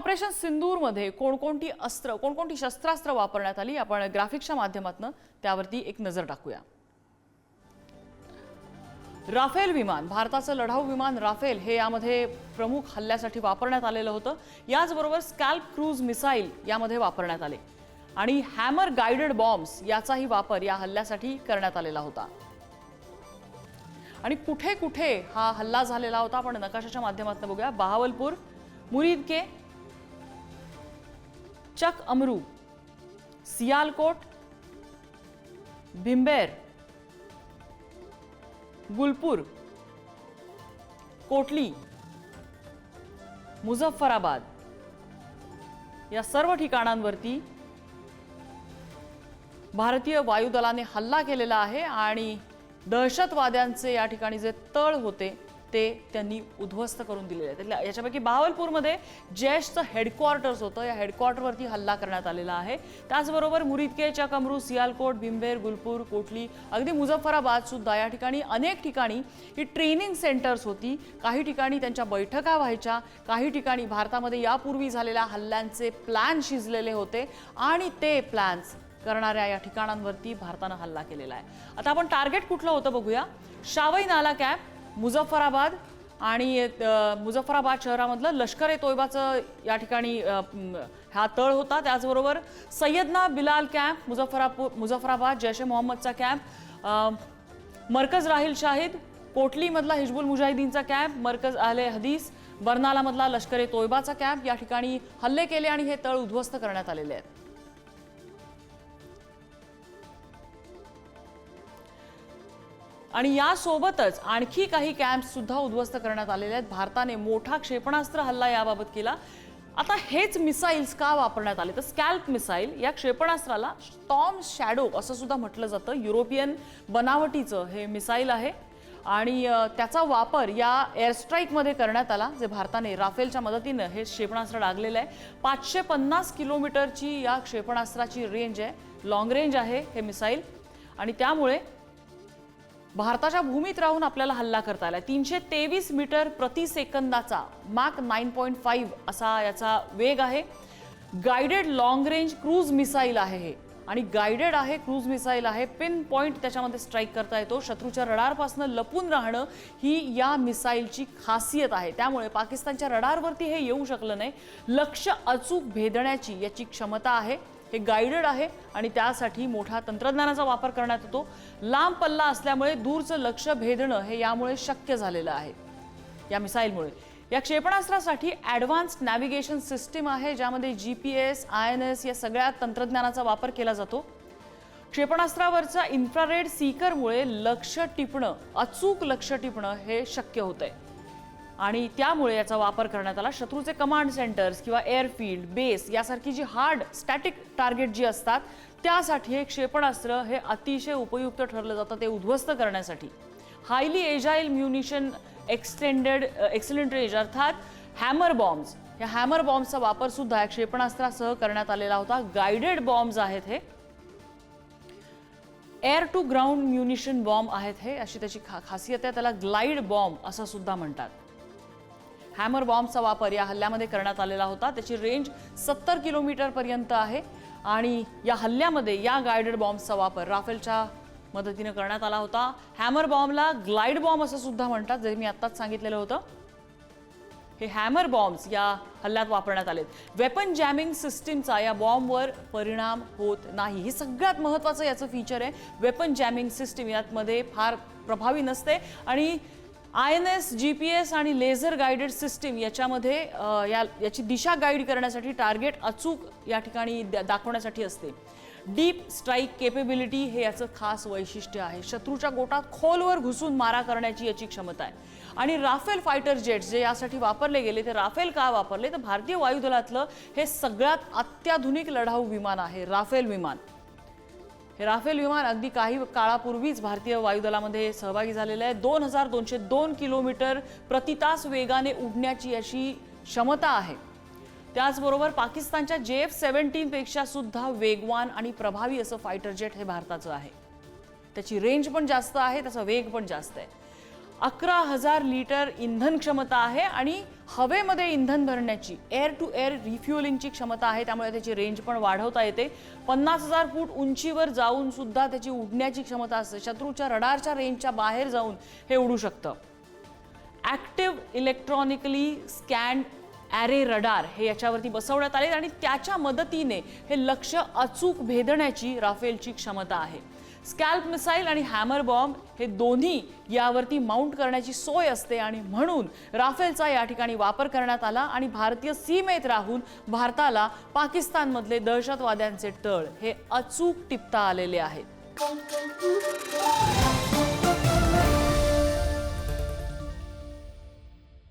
Operation सिंदूरमध्ये कोणकोणती शस्त्रास्त्र वापरण्यात आली, आपण ग्राफिक्सच्या माध्यमातून त्यावरती एक नजर टाकूया। राफेल विमान, भारताचं लढाऊ विमान राफेल हे यामध्ये प्रमुख हल्ल्यासाठी वापरण्यात आलेलं होतं। याचबरोबर स्कॅल्प क्रूज मिसाईल यामध्ये वापरण्यात आले आणि हॅमर गाइडेड बॉम्ब्स याचाही वापर या हल्ल्यासाठी करण्यात आलेला होता। आणि कुठे कुठे हा हल्ला झालेला होता आपण नकाशाच्या माध्यमातून बघूया। बहावलपूर, मुरीद के, चक अमरू, सियालकोट, भिंबेर, गुलपूर, कोटली, मुझफ्फराबाद या सर्व ठिकाणांवरती भारतीय वायुदलाने हल्ला केलेला आहे आणि दहशतवाद्यांचे या ठिकाणी जे तळ होते ते त्यांनी उद्ध्वस्त करून दिलेले आहेत। याच्यापैकी बहावलपूरमध्ये जैशचं हेडक्वार्टर्स होतं, या हेडक्वार्टरवरती हल्ला करण्यात आलेला आहे। त्याचबरोबर मुरीद के, चक अमरू, सियालकोट, भिंबेर, गुलपूर, कोटली, अगदी मुझफ्फराबाद सुद्धा या ठिकाणी अनेक ठिकाणी ही ट्रेनिंग सेंटर्स होती। काही ठिकाणी त्यांच्या बैठका व्हायच्या, काही ठिकाणी भारतामध्ये यापूर्वी झालेल्या हल्ल्यांचे प्लॅन शिजलेले होते आणि ते प्लॅन्स करणाऱ्या या ठिकाणांवरती भारताने हल्ला केलेला आहे। आता आपण टार्गेट कुठलं होतं बघूया। शावई नाला कॅम्प, मुझफ्फराबाद आणि मुझफ्फराबाद शहरामधलं लष्कर ए तोयबाचं या ठिकाणी हा तळ होता। त्याचबरोबर सय्यदना बिलाल कॅम्प, मुझफ्फराबाद जैश ए मोहम्मदचा कॅम्प, मरकज राहिल शाहिद, कोटली मधला हिजबुल मुजाहिदीनचा कॅम्प, मरकज अहले हदीस, बर्नाला मधला लष्कर ए तोयबाचा कॅम्प, या ठिकाणी हल्ले केले आणि हे तळ उद्ध्वस्त करण्यात आलेले आहेत। आणि यासोबतच आणखी काही कॅम्प्स सुद्धा उद्ध्वस्त करण्यात आलेले आहेत। भारताने मोठा क्षेपणास्त्र हल्ला याबाबत केला। आता हेच मिसाईल्स का वापरण्यात आले तर स्कॅल्प मिसाईल या क्षेपणास्त्राला स्टॉर्म शॅडो असं सुद्धा म्हटलं जातं। युरोपियन बनावटीचं हे मिसाईल आहे आणि त्याचा वापर या एअर स्ट्राईकमध्ये करण्यात आला, जे भारताने राफेलच्या मदतीने हे क्षेपणास्त्र डागलेलं आहे। 550 किलोमीटरची या क्षेपणास्त्राची रेंज आहे, लॉंग रेंज आहे हे मिसाईल आणि त्यामुळे भारताच्या भूमीत राहून आपल्याला हल्ला करता आला। 323 मीटर प्रति सेकंदाचा माक 9.5 असा याचा वेग आहे। Guided long range cruise missile आहे हे आणि गाइडेड आहे, क्रूज मिसाईल आहे, पिन पॉइंट त्याच्यामध्ये स्ट्राईक करता येतो। शत्रूच्या रडारपासून लपून राहणं ही या मिसाईलची खासियत आहे, त्यामुळे पाकिस्तानच्या रडारवरती हे येऊ शकलं नाही। लक्ष्य अचूक भेदण्याची याची क्षमता आहे। हे गाइडेड आहे आणि त्यासाठी मोठा तंत्रज्ञानाचा वापर करण्यात येतो। लांब पल्ला असल्यामुळे दूरचं लक्ष्य भेदणं हे यामुळे शक्य झालेलं आहे या मिसाईलमुळे। या क्षेपणास्त्रासाठी ॲडव्हान्स्ड नॅव्हिगेशन सिस्टीम आहे, ज्यामध्ये GPS, INS या सगळ्या तंत्रज्ञानाचा वापर केला जातो। क्षेपणास्त्रावरच्या इन्फ्रारेड सीकरमुळे लक्ष्य टिपणं, अचूक लक्ष्य टिपणं हे शक्य होतंय आणि त्यामुळे याचा वापर करण्यात आला। शत्रूचे कमांड सेंटर्स किंवा एअरफील्ड, बेस यासारखी जी हार्ड स्टॅटिक टार्गेट जी असतात त्यासाठी हे क्षेपणास्त्र हे अतिशय उपयुक्त ठरलं जातं ते उद्ध्वस्त करण्यासाठी। हायली एजाईल म्युनिशन एक्सलेंट रेंज अर्थात हॅमर बॉम्ब्स, या हॅमर बॉम्ब्सचा वापर सुद्धा या क्षेपणास्त्रासह करण्यात आलेला होता। गाइडेड बॉम्ब्स आहेत हे, air to ground munition bomb आहेत हे, अशी त्याची खासियत आहे। त्याला ग्लाइड बॉम्ब असं सुद्धा म्हणतात। हॅमर बॉम्बचा वापर या हल्ल्यामध्ये करण्यात आलेला होता। त्याची रेंज 70 किलोमीटर पर्यंत आहे आणि या हल्ल्यामध्ये या गाइडेड बॉम्बचा वापर राफेलच्या मदतीने करण्यात आला होता। हॅमर बॉम्बला ग्लाइड बॉम्ब असं सुद्धा म्हणतात, जे मी आत्ताच सांगितलेलं होतं। हे हॅमर बॉम्ब्स या हल्ल्यात वापरण्यात आलेत। वेपन जॅमिंग सिस्टीमचा या बॉम्बवर परिणाम होत नाही, ही सगळ्यात महत्त्वाचं याचं फीचर आहे। वेपन जॅमिंग सिस्टीम यामध्ये फार प्रभावी नसते आणि INS, GPS आणि लेझर गाइडेड सिस्टीम याच्यामध्ये याची दिशा गाईड करण्यासाठी टार्गेट अचूक या ठिकाणी दाखवण्यासाठी असते। डीप स्ट्राईक केपेबिलिटी हे याचं खास वैशिष्ट्य आहे। शत्रूच्या गोटात खोलवर घुसून मारा करण्याची याची क्षमता आहे। आणि राफेल फायटर जेट्स जे यासाठी वापरले गेले, ते राफेल का वापरले तर भारतीय वायुदलातलं हे सगळ्यात अत्याधुनिक लढाऊ विमान आहे राफेल विमान। हे राफेल विमान अगदी काही काळापूर्वीच भारतीय वायुदलामध्ये सहभागी झालेलं आहे। 2202 किलोमीटर प्रति तास वेगाने उडण्याची अशी क्षमता आहे। त्याचबरोबर पाकिस्तानच्या JF-17 पेक्षा सुद्धा वेगवान आणि प्रभावी असं फायटर जेट हे भारताचं आहे। त्याची रेंज पण जास्त आहे, त्याचा वेग पण जास्त आहे। 11,000 लिटर इंधन क्षमता आहे आणि हवेमध्ये इंधन भरण्याची एअर टू एअर रिफ्युअलिंगची क्षमता आहे, त्यामुळे त्याची रेंज पण वाढवता येते. 50,000 फूट उंचीवर जाऊन सुद्धा त्याची उडण्याची क्षमता असते. शत्रूच्या रडारच्या रेंजच्या बाहेर जाऊन हे उडू शकतं. Active electronically scanned array radar हे याच्यावरती बसवण्यात आले आणि त्याच्या मदतीने हे लक्ष्य अचूक भेदण्याची राफेलची क्षमता आहे. स्कॅल्प मिसाईल आणि हॅमर बॉम्ब हे दोन्ही यावरती माउंट करण्याची सोय असते आणि म्हणून राफेलचा या ठिकाणी वापर करण्यात आला आणि भारतीय सीमेत राहून भारताला पाकिस्तानमधले दहशतवाद्यांचे तळ हे अचूक टिपता आलेले आहेत.